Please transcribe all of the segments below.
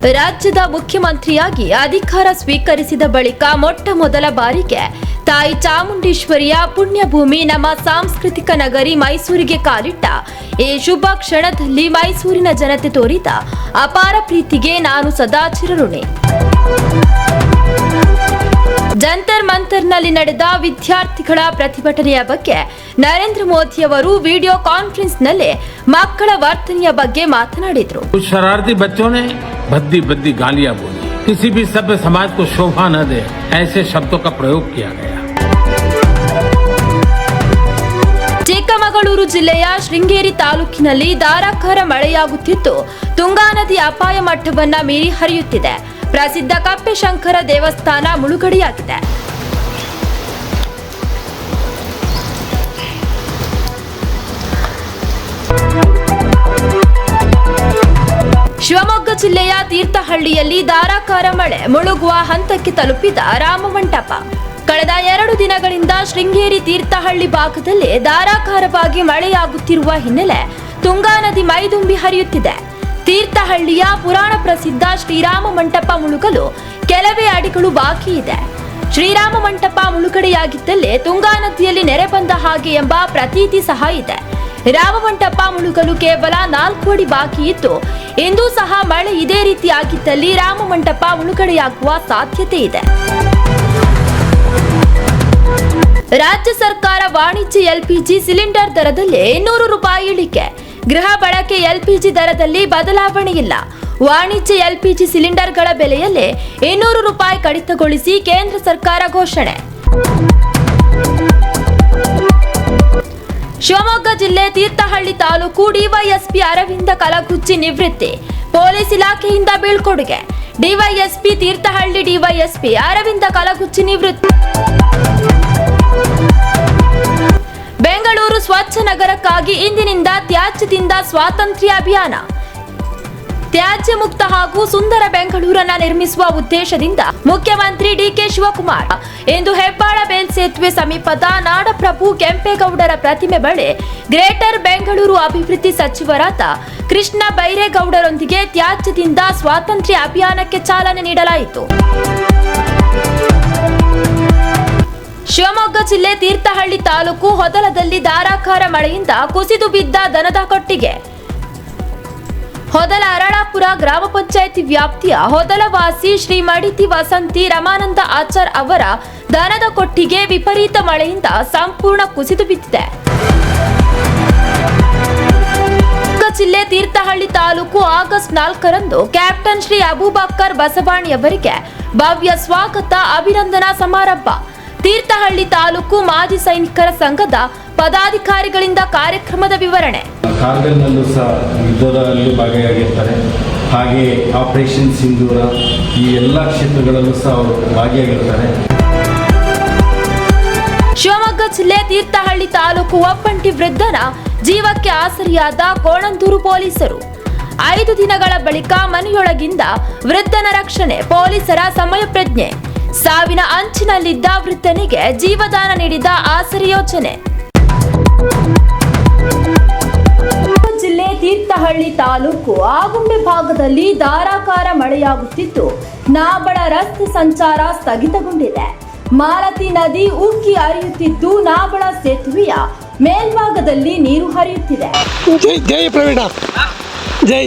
ರಾಜ್ಯದ ಮುಖ್ಯಮಂತ್ರಿಯಾಗಿ ಅಧಿಕಾರ ಸ್ವೀಕರಿಸಿದ ಬಳಿಕ ಮೊಟ್ಟ ಮೊದಲ ಬಾರಿಗೆ ತಾಯಿ ಚಾಮುಂಡೇಶ್ವರಿಯ ಪುಣ್ಯಭೂಮಿ ನಮ್ಮ ಸಾಂಸ್ಕೃತಿಕ ನಗರಿ ಮೈಸೂರಿಗೆ ಕಾಲಿಟ್ಟ ಈ ಶುಭ ಕ್ಷಣದಲ್ಲಿ ಮೈಸೂರಿನ ಜನತೆ ತೋರಿದ ಅಪಾರ ಪ್ರೀತಿಗೆ ನಾನು ಸದಾ ಚಿರಋಣಿ. ಜಂತರ್ ಮಂತರ್ನಲ್ಲಿ ನಡೆದ ವಿದ್ಯಾರ್ಥಿಗಳ ಪ್ರತಿಭಟನೆಯ ಬಗ್ಗೆ ನರೇಂದ್ರ ಮೋದಿ ಅವರು ವಿಡಿಯೋ ಕಾನ್ಫರೆನ್ಸ್ನಲ್ಲಿ ಮಕ್ಕಳ ವರ್ತನೆಯ ಬಗ್ಗೆ ಮಾತನಾಡಿದರು. शरारती बच्चों ने भद्दी भद्दी गालियां बोली, किसी भी सभ्य समाज को शोभा न दे ऐसे शब्दों का प्रयोग किया गया. ಚಿಕ್ಕಮಗಳೂರು ಜಿಲ್ಲೆಯ ಶೃಂಗೇರಿ ತಾಲೂಕಿನಲ್ಲಿ ಧಾರಾಕಾರ ಮಳೆಯಾಗುತ್ತಿದ್ದು ತುಂಗಾ ನದಿ ಅಪಾಯ ಮಟ್ಟವನ್ನ ಮೀರಿ ಹರಿಯುತ್ತಿದೆ. ಪ್ರಸಿದ್ಧ ಕಪ್ಪೆಶಂಕರ ದೇವಸ್ಥಾನ ಮುಳುಗಡೆಯಾಗಿದೆ. ಶಿವಮೊಗ್ಗ ಜಿಲ್ಲೆಯ ತೀರ್ಥಹಳ್ಳಿಯಲ್ಲಿ ಧಾರಾಕಾರ ಮಳೆ ಮುಳುಗುವ ಹಂತಕ್ಕೆ ತಲುಪಿದ ರಾಮಮಂಟಪ. ಕಳೆದ 2 ದಿನಗಳಿಂದ ಶೃಂಗೇರಿ ತೀರ್ಥಹಳ್ಳಿ ಭಾಗದಲ್ಲಿ ಧಾರಾಕಾರವಾಗಿ ಮಳೆಯಾಗುತ್ತಿರುವ ಹಿನ್ನೆಲೆ ತುಂಗಾ ನದಿ ಮೈದುಂಬಿ ಹರಿಯುತ್ತಿದೆ. ತೀರ್ಥಹಳ್ಳಿಯ ಪುರಾಣ ಪ್ರಸಿದ್ಧ ಶ್ರೀರಾಮ ಮಂಟಪ ಮುಳುಗಲು ಕೆಲವೇ ಅಡಿಗಳು ಬಾಕಿ ಇದೆ. ಶ್ರೀರಾಮ ಮಂಟಪ ಮುಳುಗಡೆಯಾಗಿದ್ದಲ್ಲೇ ತುಂಗಾ ನದಿಯಲ್ಲಿ ನೆರೆ ಬಂದ ಹಾಗೆ ಎಂಬ ಪ್ರತೀತಿ ಸಹ ಇದೆ. ರಾಮಮಂಟಪ ಮುಳುಗಲು ಕೇವಲ 4 ಅಡಿ ಬಾಕಿ ಇದ್ದು ಇಂದು ಸಹ ಮಳೆ ಇದೇ ರೀತಿ ಆಗಿದ್ದಲ್ಲಿ ರಾಮಮಂಟಪ ಮುಳುಗಡೆಯಾಗುವ ಸಾಧ್ಯತೆ ಇದೆ. ರಾಜ್ಯ ಸರ್ಕಾರ ವಾಣಿಜ್ಯ ಎಲ್ಪಿಜಿ ಸಿಲಿಂಡರ್ ದರದಲ್ಲಿ 200 ರೂಪಾಯಿ ಇಳಿಕೆ. ಗೃಹ ಬಳಕೆ ಎಲ್ಪಿಜಿ ದರದಲ್ಲಿ ಬದಲಾವಣೆ ಇಲ್ಲ. ವಾಣಿಜ್ಯ ಎಲ್ಪಿಜಿ ಸಿಲಿಂಡರ್ಗಳ ಬೆಲೆಯಲ್ಲಿ 200 ರೂಪಾಯಿ ಕಡಿತಗೊಳಿಸಿ ಕೇಂದ್ರ ಸರ್ಕಾರ ಘೋಷಣೆ. ಶಿವಮೊಗ್ಗ ಜಿಲ್ಲೆ ತೀರ್ಥಹಳ್ಳಿ ತಾಲೂಕು ಡಿವೈಎಸ್ಪಿ ಅರವಿಂದ ಕಲಗುಚ್ಚಿ ನಿವೃತ್ತಿ. ಪೊಲೀಸ್ ಇಲಾಖೆಯಿಂದ ಬೀಳ್ಕೊಡುಗೆ. ಡಿವೈಎಸ್ಪಿ ತೀರ್ಥಹಳ್ಳಿ ಡಿವೈಎಸ್ಪಿ ಅರವಿಂದ ಕಲಗುಚ್ಚಿ ನಿವೃತ್ತಿ. ಬೆಂಗಳೂರು ಸ್ವಚ್ಛ ನಗರಕ್ಕಾಗಿ ಇಂದಿನಿಂದ ತ್ಯಾಜ್ಯದಿಂದ ಸ್ವಾತಂತ್ರ್ಯ ಅಭಿಯಾನ. ತ್ಯಾಜ್ಯ ಮುಕ್ತ ಹಾಗೂ ಸುಂದರ ಬೆಂಗಳೂರನ್ನ ನಿರ್ಮಿಸುವ ಉದ್ದೇಶದಿಂದ ಮುಖ್ಯಮಂತ್ರಿ ಡಿಕೆ ಶಿವಕುಮಾರ್ ಇಂದು ಹೆಬ್ಬಾಳ ಮೇಲ್ಸೇತುವೆ ಸಮೀಪದ ನಾಡಪ್ರಭು ಕೆಂಪೇಗೌಡರ ಪ್ರತಿಮೆ ಬಳಿ ಗ್ರೇಟರ್ ಬೆಂಗಳೂರು ಅಭಿವೃದ್ಧಿ ಸಚಿವರಾದ ಕೃಷ್ಣ ಬೈರೇಗೌಡರೊಂದಿಗೆ ತ್ಯಾಜ್ಯದಿಂದ ಸ್ವಾತಂತ್ರ್ಯ ಅಭಿಯಾನಕ್ಕೆ ಚಾಲನೆ ನೀಡಲಾಯಿತು. ಶಿವಮೊಗ್ಗ ಜಿಲ್ಲೆ ತೀರ್ಥಹಳ್ಳಿ ತಾಲೂಕು ಹೊದಲದಲ್ಲಿ ಧಾರಾಕಾರ ಮಳೆಯಿಂದ ಕುಸಿದು ಬಿದ್ದ ದನದ ಕೊಟ್ಟಿಗೆ. ಹೊದಲ ಅರಳಾಪುರ ಗ್ರಾಮ ಪಂಚಾಯಿತಿ ವ್ಯಾಪ್ತಿಯ ಹೊದಲವಾಸಿ ಶ್ರೀ ಮಡಿತಿ ವಸಂತಿ ರಮಾನಂದ ಆಚಾರ್ ಅವರ ದನದ ಕೊಟ್ಟಿಗೆ ವಿಪರೀತ ಮಳೆಯಿಂದ ಸಂಪೂರ್ಣ ಕುಸಿದು ಬಿದ್ದಿದೆ. ಜಿಲ್ಲೆ ತೀರ್ಥಹಳ್ಳಿ ತಾಲೂಕು ಆಗಸ್ಟ್ 4ರಂದು ಕ್ಯಾಪ್ಟನ್ ಶ್ರೀ ಅಬೂಬಕ್ಕರ್ ಬಸವಾಣಿ ಅವರಿಗೆ ಭವ್ಯ ಸ್ವಾಗತ ಅಭಿನಂದನಾ ಸಮಾರಂಭ. ತೀರ್ಥಹಳ್ಳಿ ತಾಲೂಕು ಮಾಜಿ ಸೈನಿಕರ ಸಂಘದ ಪದಾಧಿಕಾರಿಗಳಿಂದ ಕಾರ್ಯಕ್ರಮದ ವಿವರಣೆ. ಕಾರ್ಗಿಲ್ನಲ್ಲೂ ಸಹ ಯುದ್ಧದಲ್ಲಿ ಭಾಗಿಯಾಗಿರ್ತಾರೆ. ಹಾಗೆ ಆಪರೇಷನ್ ಸಿಂಧೂರ ಈ ಎಲ್ಲ ಕ್ಷೇತ್ರಗಳಲ್ಲೂ ಸಹ ಅವರು ಭಾಗಿಯಾಗಿರ್ತಾರೆ. ಶಿವಮೊಗ್ಗ ಜಿಲ್ಲೆ ತೀರ್ಥಹಳ್ಳಿ ತಾಲೂಕು ಒಪ್ಪಂಟಿ ವೃದ್ಧನ ಜೀವಕ್ಕೆ ಆಸರಿಯಾದ ಕೋಣಂದೂರು ಪೊಲೀಸರು. 5 ದಿನಗಳ ಬಳಿಕ ಮನೆಯೊಳಗಿಂದ ವೃದ್ಧನ ರಕ್ಷಣೆ. ಪೊಲೀಸರ ಸಮಯ ಪ್ರಜ್ಞೆ. ಸಾವಿನ ಅಂಚಿನಲ್ಲಿದ್ದ ವೃದ್ಧನಿಗೆ ಜೀವದಾನ ನೀಡಿದ ಆಸರೆ ಯೋಜನೆ. ಜಿಲ್ಲೆ ತೀರ್ಥಹಳ್ಳಿ ತಾಲೂಕು ಆಗುಂಬೆ ಭಾಗದಲ್ಲಿ ಧಾರಾಕಾರ ಮಳೆಯಾಗುತ್ತಿದ್ದು ನಾಬಳ ರಸ್ತೆ ಸಂಚಾರ ಸ್ಥಗಿತಗೊಂಡಿದೆ. ಮಾಲತಿ ನದಿ ಉಕ್ಕಿ ಹರಿಯುತ್ತಿದ್ದು ನಾಬಳ ಸೇತುವೆಯ ಮೇಲ್ಭಾಗದಲ್ಲಿ ನೀರು ಹರಿಯುತ್ತಿದೆ. ಜೈ ಪ್ರವೀಣ, ಜೈ.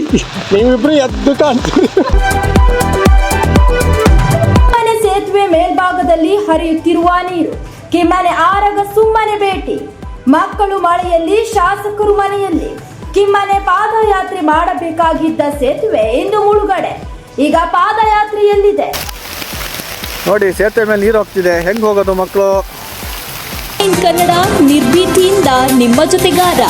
ನೀವಿಬ್ರು ಎದ್ದು ಕಾಣ್ತೀವಿ. ಸೇತುವೆ ಮೇಲ್ಭಾಗದಲ್ಲಿ ಹರಿಯುತ್ತಿರುವ ನೀರು. ಕಿಮ್ಮನೆ ಆರಗ ಸುಮ್ಮನೆ ಭೇಟಿ. ಮಕ್ಕಳು ಮಳೆಯಲ್ಲಿ, ಶಾಸಕರು ಮನೆಯಲ್ಲಿ. ಕಿಮ್ಮನೆ ಪಾದಯಾತ್ರೆ ಮಾಡಬೇಕಾಗಿದ್ದ ಸೇತುವೆ ಇಂದು ಮುಳುಗಡೆ. ಈಗ ಪಾದಯಾತ್ರೆಯಲ್ಲಿದೆ. ನೋಡಿ, ಸೇತುವೆ ಮೇಲೆ ನೀರು ಹೋಗ್ತಿದೆ. ಹೆಂಗ್ ಹೋಗೋದು ಮಕ್ಕಳು? ಕನ್ನಡ ನಿರ್ಭೀತಿಯಿಂದ ನಿಮ್ಮ ಜೊತೆಗಾರ.